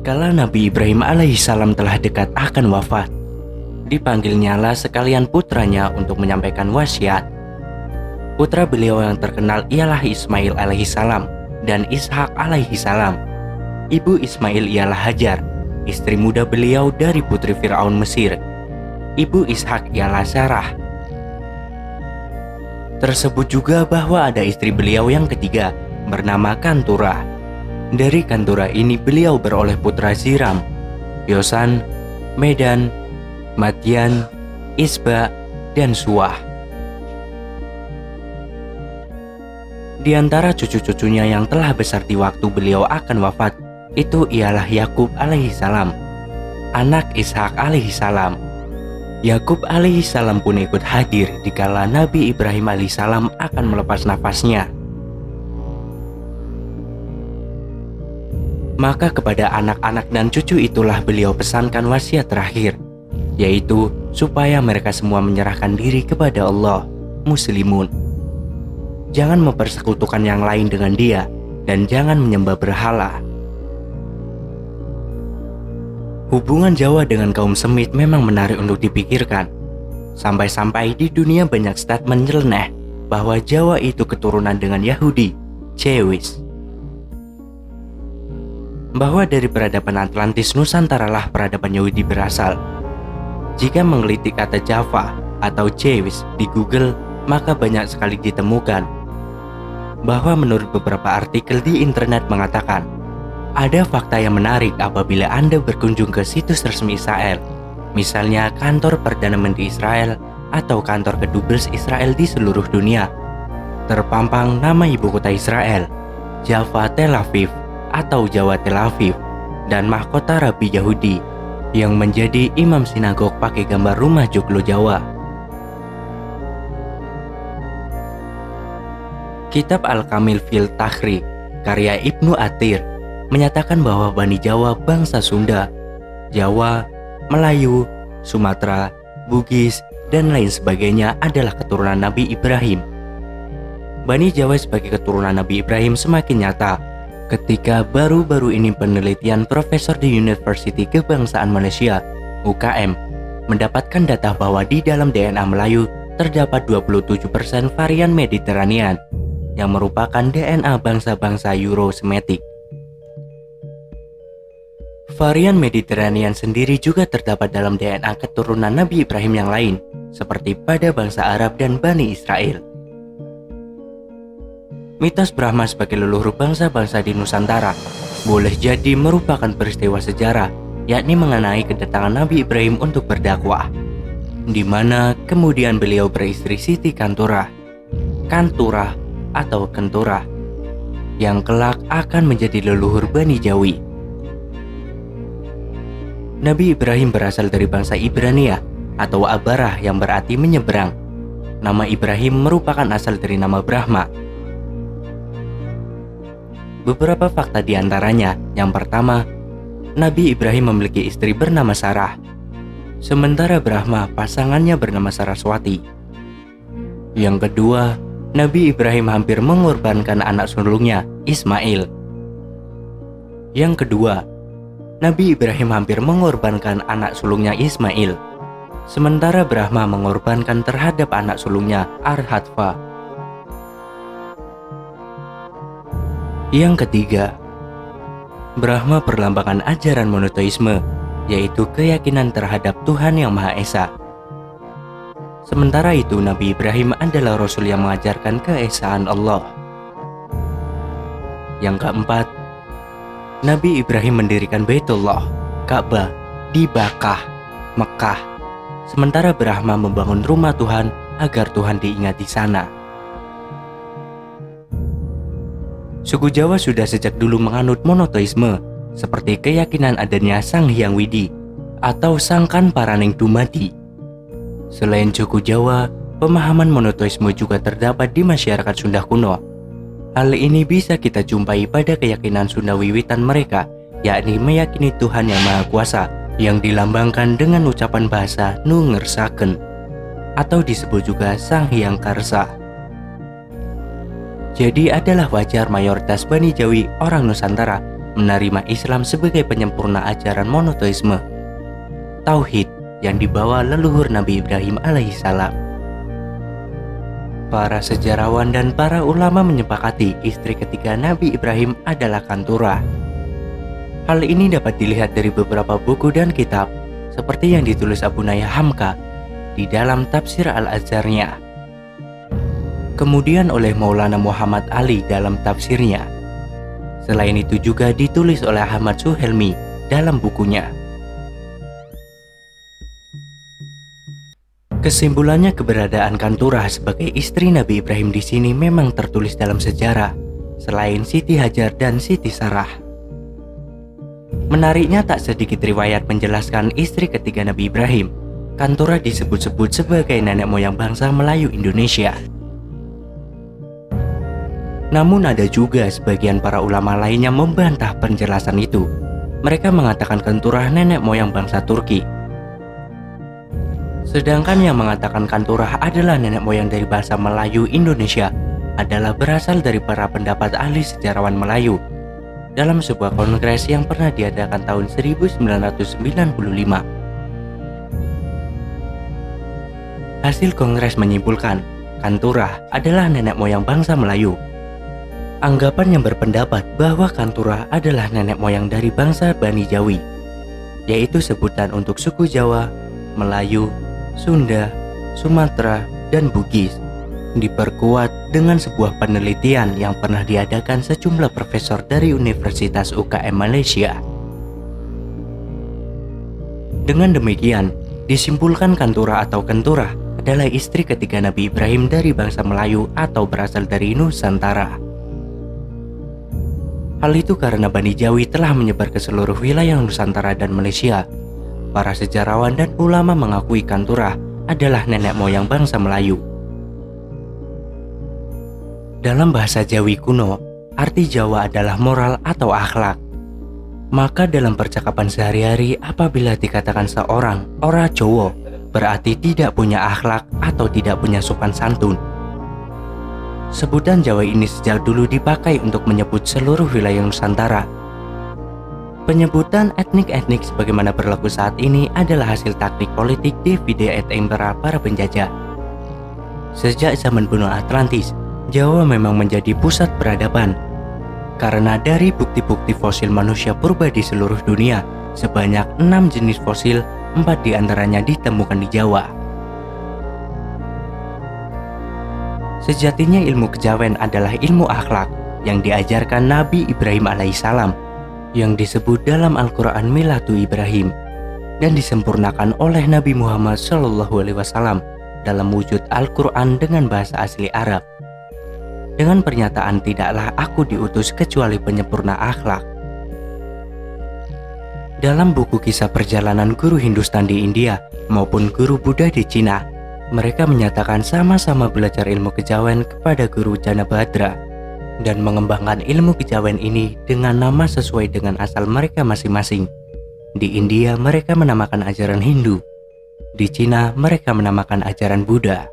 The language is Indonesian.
Kala Nabi Ibrahim alaihissalam telah dekat akan wafat, dipanggilnyalah sekalian putranya untuk menyampaikan wasiat. Putra beliau yang terkenal ialah Ismail alaihissalam dan Ishak alaihissalam. Ibu Ismail ialah Hajar, istri muda beliau dari putri Fir'aun Mesir. Ibu Ishak ialah Sarah. Tersebut juga bahwa ada istri beliau yang ketiga bernama Kanturah. Dari Kanturah ini beliau beroleh putra Ziram, Yosan, Medan, Madian, Isba, dan Suah. Di antara cucu-cucunya yang telah besar di waktu beliau akan wafat, itu ialah Yakub alaihissalam, anak Ishak alaihissalam. Yakub alaihissalam pun ikut hadir dikala Nabi Ibrahim alaihissalam akan melepas nafasnya. Maka kepada anak-anak dan cucu itulah beliau pesankan wasiat terakhir, yaitu supaya mereka semua menyerahkan diri kepada Allah, muslimun. Jangan mempersekutukan yang lain dengan Dia, dan jangan menyembah berhala. Hubungan Jawa dengan kaum Semit memang menarik untuk dipikirkan. Sampai-sampai di dunia banyak statement nyeleneh bahwa Jawa itu keturunan dengan Yahudi, Jewish. Bahwa dari peradaban Atlantis Nusantara lah peradaban Yahudi berasal. Jika menggelitik kata Java atau Jewish di Google, maka banyak sekali ditemukan bahwa menurut beberapa artikel di internet mengatakan ada fakta yang menarik apabila Anda berkunjung ke situs resmi Israel, misalnya kantor Perdana Menteri Israel atau kantor kedubes Israel di seluruh dunia. Terpampang nama ibu kota Israel, Java Tel Aviv atau Jawa Tel Aviv, dan mahkota Rabi Yahudi yang menjadi imam sinagog pakai gambar rumah joglo Jawa. Kitab Al-Kamil fil Takhriq karya Ibnu Athir menyatakan bahwa Bani Jawa bangsa Sunda, Jawa, Melayu, Sumatera, Bugis, dan lain sebagainya adalah keturunan Nabi Ibrahim. Bani Jawa sebagai keturunan Nabi Ibrahim semakin nyata ketika baru-baru ini penelitian profesor di University Kebangsaan Malaysia, UKM, mendapatkan data bahwa di dalam DNA Melayu terdapat 27% varian Mediterranean yang merupakan DNA bangsa-bangsa Euro-Semitic. Varian Mediterranean sendiri juga terdapat dalam DNA keturunan Nabi Ibrahim yang lain, seperti pada bangsa Arab dan Bani Israel. Mitos Brahma sebagai leluhur bangsa-bangsa di Nusantara boleh jadi merupakan peristiwa sejarah, yakni mengenai kedatangan Nabi Ibrahim untuk berdakwah, di mana kemudian beliau beristri Siti Kanturah, Kanturah atau Kenturah, yang kelak akan menjadi leluhur Bani Jawi. Nabi Ibrahim berasal dari bangsa Ibrania atau Abarah yang berarti menyeberang. Nama Ibrahim merupakan asal dari nama Brahma. Beberapa fakta di antaranya, yang pertama, Nabi Ibrahim memiliki istri bernama Sarah, sementara Brahma pasangannya bernama Saraswati. Yang kedua, Nabi Ibrahim hampir mengorbankan anak sulungnya, Ismail. Yang kedua, Nabi Ibrahim hampir mengorbankan anak sulungnya Ismail, sementara Brahma mengorbankan terhadap anak sulungnya Arhatva. Yang ketiga, Brahma perlambangkan ajaran monoteisme, yaitu keyakinan terhadap Tuhan Yang Maha Esa. Sementara itu Nabi Ibrahim adalah Rasul yang mengajarkan keesaan Allah. Yang keempat, Nabi Ibrahim mendirikan Baitullah, Ka'bah, di Bakkah, Mekah. Sementara Brahma membangun rumah Tuhan agar Tuhan diingat di sana. Suku Jawa sudah sejak dulu menganut monoteisme, seperti keyakinan adanya Sang Hyang Widi atau Sangkan Paraning Dumadi. Selain suku Jawa, pemahaman monoteisme juga terdapat di masyarakat Sunda kuno. Hal ini bisa kita jumpai pada keyakinan Sunda wiwitan mereka, yakni meyakini Tuhan Yang Maha Kuasa yang dilambangkan dengan ucapan bahasa Nu Ngersaken atau disebut juga Sang Hyang Karsa. Jadi adalah wajar mayoritas Bani Jawi orang Nusantara menerima Islam sebagai penyempurna ajaran monoteisme, tauhid yang dibawa leluhur Nabi Ibrahim alaihissalam. Para sejarawan dan para ulama menyepakati istri ketiga Nabi Ibrahim adalah Kanturah. Hal ini dapat dilihat dari beberapa buku dan kitab, seperti yang ditulis Abu Naya Hamka di dalam tafsir Al-Azharnya. Kemudian oleh Maulana Muhammad Ali dalam tafsirnya. Selain itu juga ditulis oleh Ahmad Suhelmi dalam bukunya. Kesimpulannya, keberadaan Kanturah sebagai istri Nabi Ibrahim di sini memang tertulis dalam sejarah, selain Siti Hajar dan Siti Sarah. Menariknya, tak sedikit riwayat menjelaskan istri ketiga Nabi Ibrahim, Kanturah disebut-sebut sebagai nenek moyang bangsa Melayu Indonesia. Namun ada juga sebagian para ulama lainnya membantah penjelasan itu. Mereka mengatakan Kanturah nenek moyang bangsa Turki. Sedangkan yang mengatakan Kanturah adalah nenek moyang dari bangsa Melayu Indonesia adalah berasal dari para pendapat ahli sejarawan Melayu dalam sebuah kongres yang pernah diadakan tahun 1995. Hasil kongres menyimpulkan Kanturah adalah nenek moyang bangsa Melayu. Anggapan yang berpendapat bahwa Kanturah adalah nenek moyang dari bangsa Bani Jawi, yaitu sebutan untuk suku Jawa, Melayu, Sunda, Sumatera, dan Bugis, diperkuat dengan sebuah penelitian yang pernah diadakan sejumlah profesor dari Universitas UKM Malaysia. Dengan demikian, disimpulkan Kanturah atau Kenturah adalah istri ketiga Nabi Ibrahim dari bangsa Melayu atau berasal dari Nusantara. Hal itu karena Bani Jawi telah menyebar ke seluruh wilayah Nusantara dan Malaysia. Para sejarawan dan ulama mengakui Kanturah adalah nenek moyang bangsa Melayu. Dalam bahasa Jawi kuno, arti Jawa adalah moral atau akhlak. Maka dalam percakapan sehari-hari, apabila dikatakan seorang ora Jowo, berarti tidak punya akhlak atau tidak punya sopan santun. Sebutan Jawa ini sejak dulu dipakai untuk menyebut seluruh wilayah Nusantara. Penyebutan etnik-etnik sebagaimana berlaku saat ini adalah hasil taktik politik divide et impera para penjajah. Sejak zaman benua Atlantis, Jawa memang menjadi pusat peradaban. Karena dari bukti-bukti fosil manusia purba di seluruh dunia, sebanyak 6 jenis fosil, 4 diantaranya ditemukan di Jawa. Sejatinya ilmu kejawen adalah ilmu akhlak yang diajarkan Nabi Ibrahim alaihissalam, yang disebut dalam Al-Quran Milatu Ibrahim, dan disempurnakan oleh Nabi Muhammad SAW dalam wujud Al-Quran dengan bahasa asli Arab. Dengan pernyataan tidaklah aku diutus kecuali penyempurna akhlak. Dalam buku kisah perjalanan guru Hindustan di India maupun guru Buddha di Cina, mereka menyatakan sama-sama belajar ilmu kejawen kepada guru Janabhadra dan mengembangkan ilmu kejawen ini dengan nama sesuai dengan asal mereka masing-masing. Di India mereka menamakan ajaran Hindu, di Cina mereka menamakan ajaran Buddha.